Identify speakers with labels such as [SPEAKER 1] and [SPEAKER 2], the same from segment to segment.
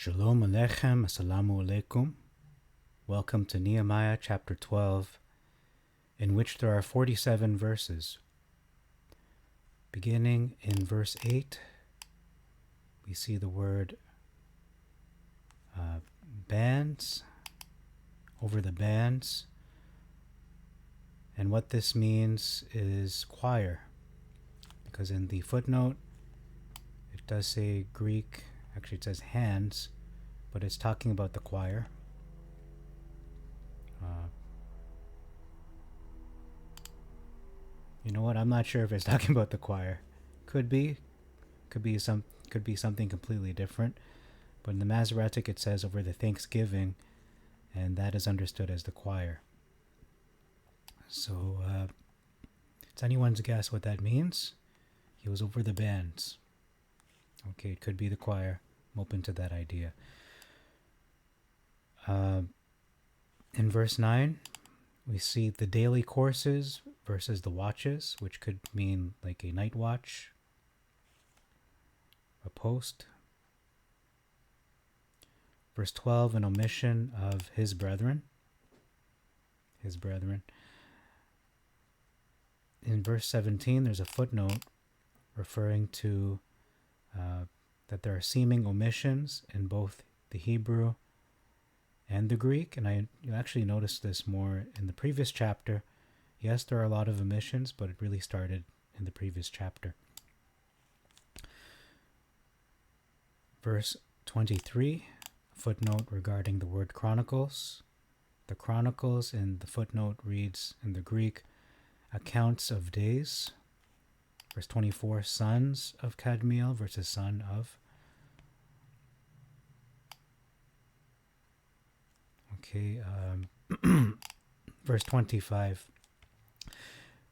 [SPEAKER 1] Shalom Aleichem, Assalamu Alaikum. Welcome to Nehemiah chapter 12, in which there are 47 verses. Beginning in verse 8, we see the word bands, over the bands, and what this means is choir, because in the footnote it does say Greek, actually it says hands, but it's talking about the choir. You know what? I'm not sure if it's talking about the choir. Could be something completely different. But in the Masoretic it says over the thanksgiving, and that is understood as the choir. So it's anyone's guess what that means. He was over the bands. Okay, it could be the choir. I'm open to that idea. In verse 9, we see the daily courses versus the watches, which could mean like a night watch, a post. Verse 12, an omission of his brethren. His brethren. In verse 17, there's a footnote referring to that there are seeming omissions in both the Hebrew and the Greek, and you actually noticed this more in the previous chapter. Yes, there are a lot of omissions, but it really started in the previous chapter. Verse 23, footnote regarding the word chronicles. The chronicles in the footnote reads in the Greek, accounts of days. Verse 24, sons of Kadmiel versus son of. Okay, verse 25.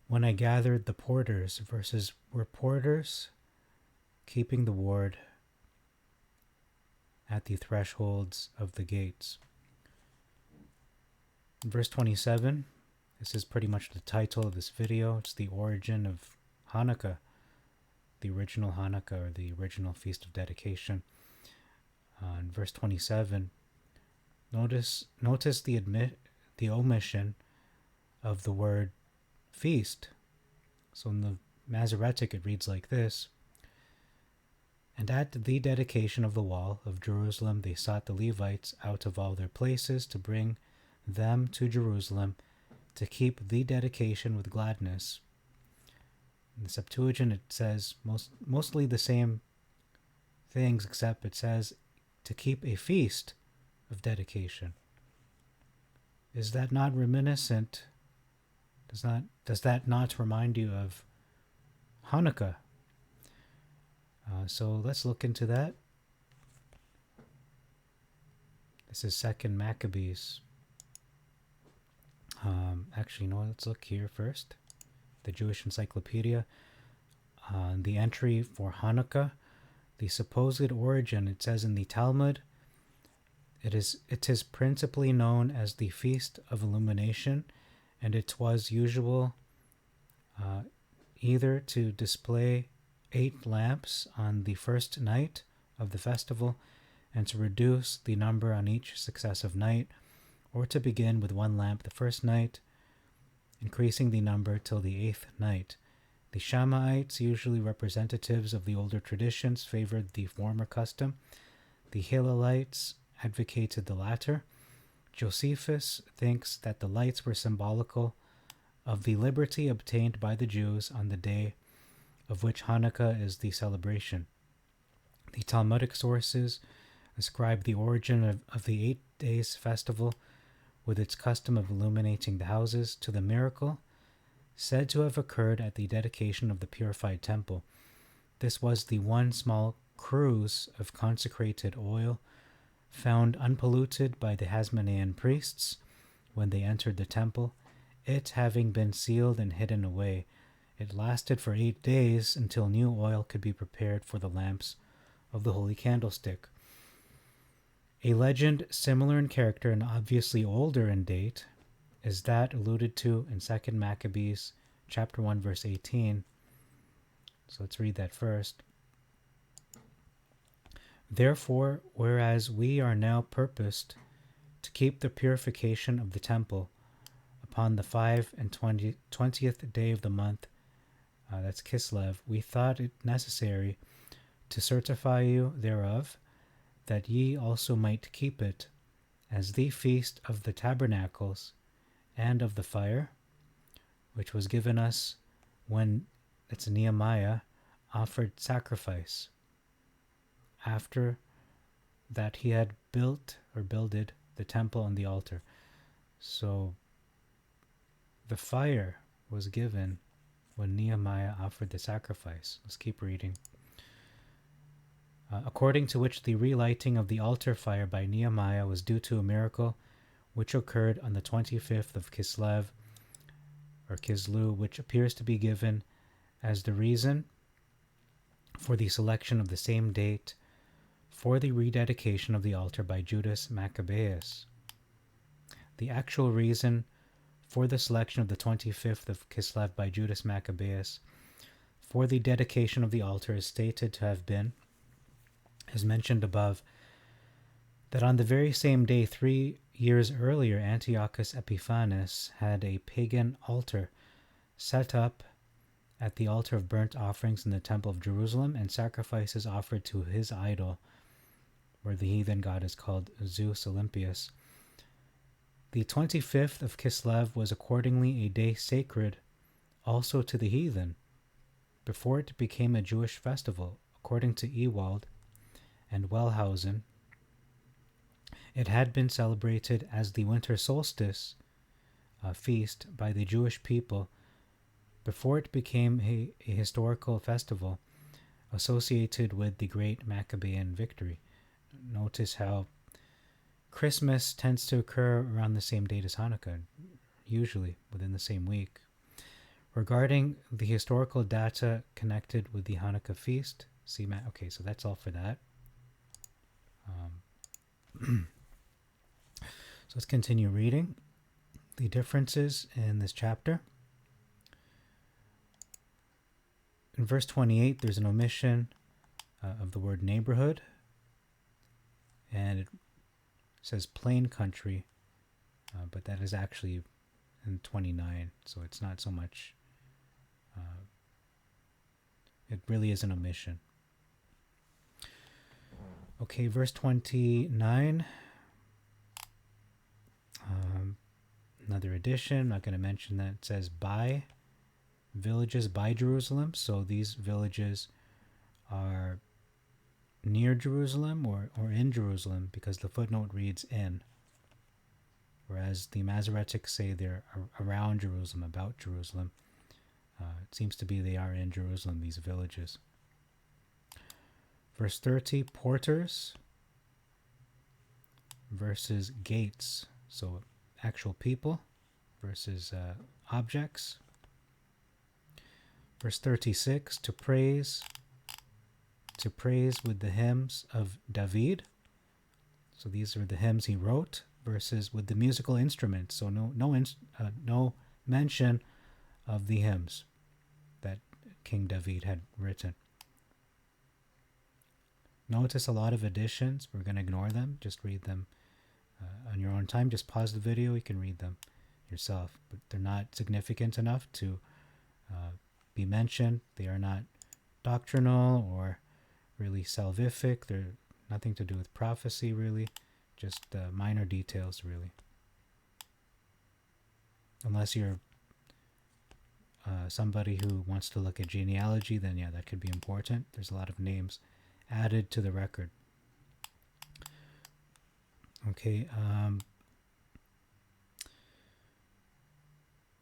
[SPEAKER 1] When I gathered the porters versus were porters keeping the ward at the thresholds of the gates. Verse 27, this is pretty much the title of this video. It's the origin of Hannukah, the original Hannukah, or the original Feast of Dedication. In verse 27, notice the omission of the word feast. So in the Masoretic it reads like this. And at the dedication of the wall of Jerusalem they sought the Levites out of all their places to bring them to Jerusalem to keep the dedication with gladness. In the Septuagint it says mostly the same things, except it says to keep a feast of dedication. Is that not reminiscent? Does that not remind you of Hannukah? So let's look into that. This is 2nd Maccabees. Actually, no, let's look here first. The Jewish Encyclopedia. The entry for Hannukah, the supposed origin, it says in the Talmud, it is principally known as the Feast of Illumination, and it was usual either to display 8 lamps on the first night of the festival and to reduce the number on each successive night, or to begin with 1 lamp the first night, increasing the number till the 8th night. The Shammaites, usually representatives of the older traditions, favored the former custom. The Hillelites advocated the latter. Josephus thinks that the lights were symbolical of the liberty obtained by the Jews on the day of which Hannukah is the celebration. The Talmudic sources ascribe the origin of the 8 days festival, with its custom of illuminating the houses, to the miracle said to have occurred at the dedication of the purified temple. This was the one small cruse of consecrated oil found unpolluted by the Hasmonean priests when they entered the temple, it having been sealed and hidden away. It lasted for 8 days until new oil could be prepared for the lamps of the holy candlestick. A legend similar in character and obviously older in date is that alluded to in 2nd Maccabees chapter 1 verse 18. So let's read that first. Therefore, whereas we are now purposed to keep the purification of the temple upon the 20th day of the month, that's Kislev, we thought it necessary to certify you thereof, that ye also might keep it as the feast of the tabernacles and of the fire, which was given us when, that's Nehemiah, offered sacrifice, after that he had built or builded the temple and the altar. So the fire was given when Nehemiah offered the sacrifice. Let's keep reading. According to which the relighting of the altar fire by Nehemiah was due to a miracle which occurred on the 25th of Kislev, or Kislew, which appears to be given as the reason for the selection of the same date for the rededication of the altar by Judas Maccabeus. The actual reason for the selection of the 25th of Kislev by Judas Maccabeus for the dedication of the altar is stated to have been, as mentioned above, that on the very same day 3 years earlier Antiochus Epiphanes had a pagan altar set up at the altar of burnt offerings in the temple of Jerusalem, and sacrifices offered to his idol, where the heathen god is called Zeus Olympius. The 25th of Kislev was accordingly a day sacred also to the heathen, before it became a Jewish festival. According to Ewald and Wellhausen, it had been celebrated as the winter solstice feast by the Jewish people before it became a historical festival associated with the great Maccabean victory. Notice how Christmas tends to occur around the same date as Hanukkah, usually within the same week. Regarding the historical data connected with the Hanukkah feast, see, okay, so that's all for that. So let's continue reading the differences in this chapter. In verse 28, there's an omission of the word neighborhood, and it says plain country, but that is actually in 29, so it's not so much, it really is an omission. Okay, verse 29, another addition, I'm not going to mention that. It says by villages by Jerusalem, so these villages are near Jerusalem or in Jerusalem, because the footnote reads in, whereas the Masoretics say they're around Jerusalem, about Jerusalem. It seems to be they are in Jerusalem, these villages. Verse 30, porters versus gates, so actual people versus objects. Verse 36, to praise with the hymns of David. So these are the hymns he wrote, versus with the musical instruments. So no mention of the hymns that King David had written. Notice a lot of additions. We're going to ignore them. Just read them on your own time. Just pause the video. You can read them yourself. But they're not significant enough to be mentioned. They are not doctrinal or really salvific. They're nothing to do with prophecy, really. Just minor details, really. Unless you're somebody who wants to look at genealogy, then yeah, that could be important. There's a lot of names added to the record. Okay.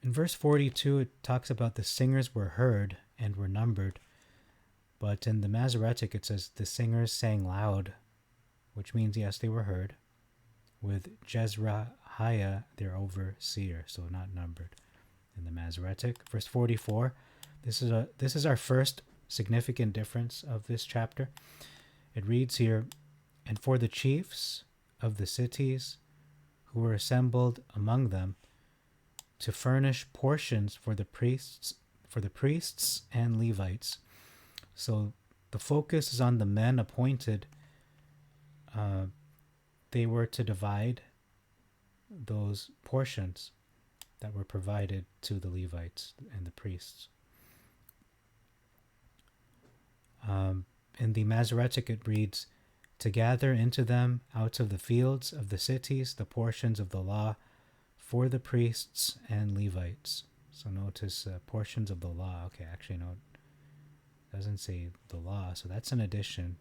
[SPEAKER 1] In verse 42, it talks about the singers were heard and were numbered. But in the Masoretic, it says the singers sang loud, which means, yes, they were heard, with Jezrahiah, their overseer, so not numbered in the Masoretic. Verse 44, this is our first significant difference of this chapter. It reads here, and for the chiefs of the cities who were assembled among them to furnish portions for the priests and Levites. So the focus is on the men appointed they were to divide those portions that were provided to the Levites and the priests. In the Masoretic it reads, to gather into them out of the fields of the cities the portions of the law for the priests and Levites. So notice portions of the law. Okay, actually no, it doesn't say the law, so that's an addition.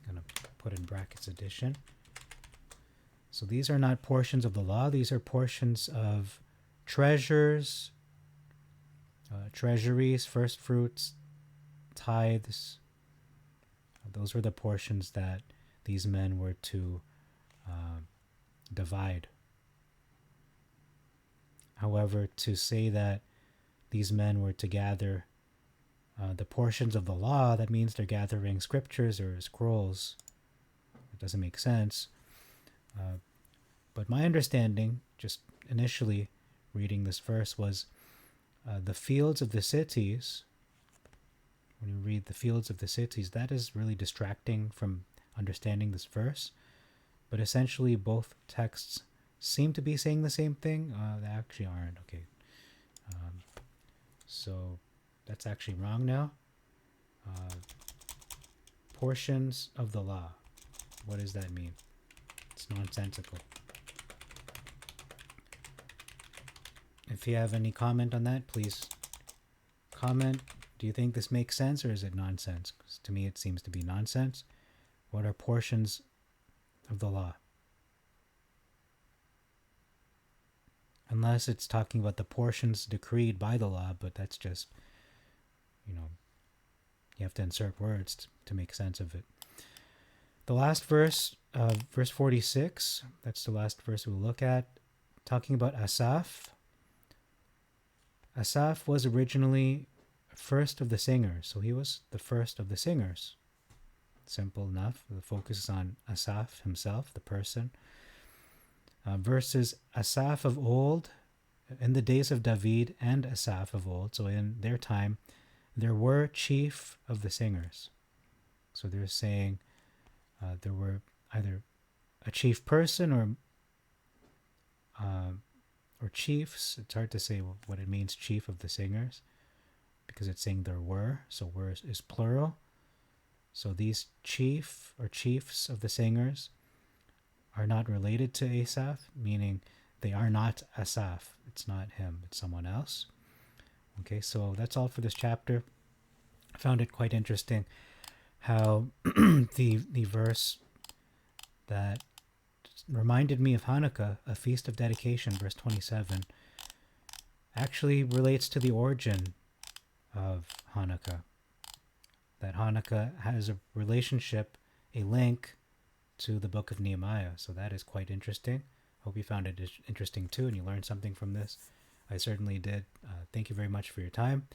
[SPEAKER 1] I'm going to put in brackets addition. So these are not portions of the law, these are portions of treasures, treasuries, first fruits, tithes. Those were the portions that these men were to divide. However, to say that these men were to gather the portions of the law, that means they're gathering scriptures or scrolls. It doesn't make sense. But my understanding, just initially reading this verse, was the fields of the cities. When you read the fields of the cities, that is really distracting from understanding this verse. But essentially, both texts seem to be saying the same thing. They actually aren't. Okay. So that's actually wrong now. Portions of the law. What does that mean? It's nonsensical. If you have any comment on that, please comment. Do you think this makes sense or is it nonsense? 'Cause to me it seems to be nonsense. What are portions of the law? Unless it's talking about the portions decreed by the law, but that's just, you have to insert words to make sense of it. The last verse, verse 46, that's the last verse we'll look at, talking about Asaph. Asaph was originally first of the singers, so he was the first of the singers. Simple enough. The focus is on Asaph himself, the person. Versus Asaph of old, in the days of David and Asaph of old, so in their time, there were chief of the singers. So they're saying there were either a chief person or chiefs. It's hard to say what it means, chief of the singers, because it's saying there were, so were is plural. So these chief or chiefs of the singers are not related to Asaph, meaning they are not Asaph. It's not him, it's someone else. Okay, so that's all for this chapter. I found it quite interesting how the verse that reminded me of Hannukah, a feast of dedication, verse 27, actually relates to the origin of Hannukah. That Hannukah has a relationship, a link to the book of Nehemiah. So that is quite interesting. Hope you found it interesting too and you learned something from this. I certainly did. Thank you very much for your time.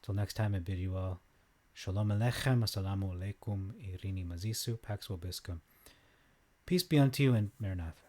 [SPEAKER 1] Till next time, I bid you all Shalom Aleichem, Assalamu Alaikum, Irini Mazisu, Pax Vobiscum. Peace be unto you and Maranatha.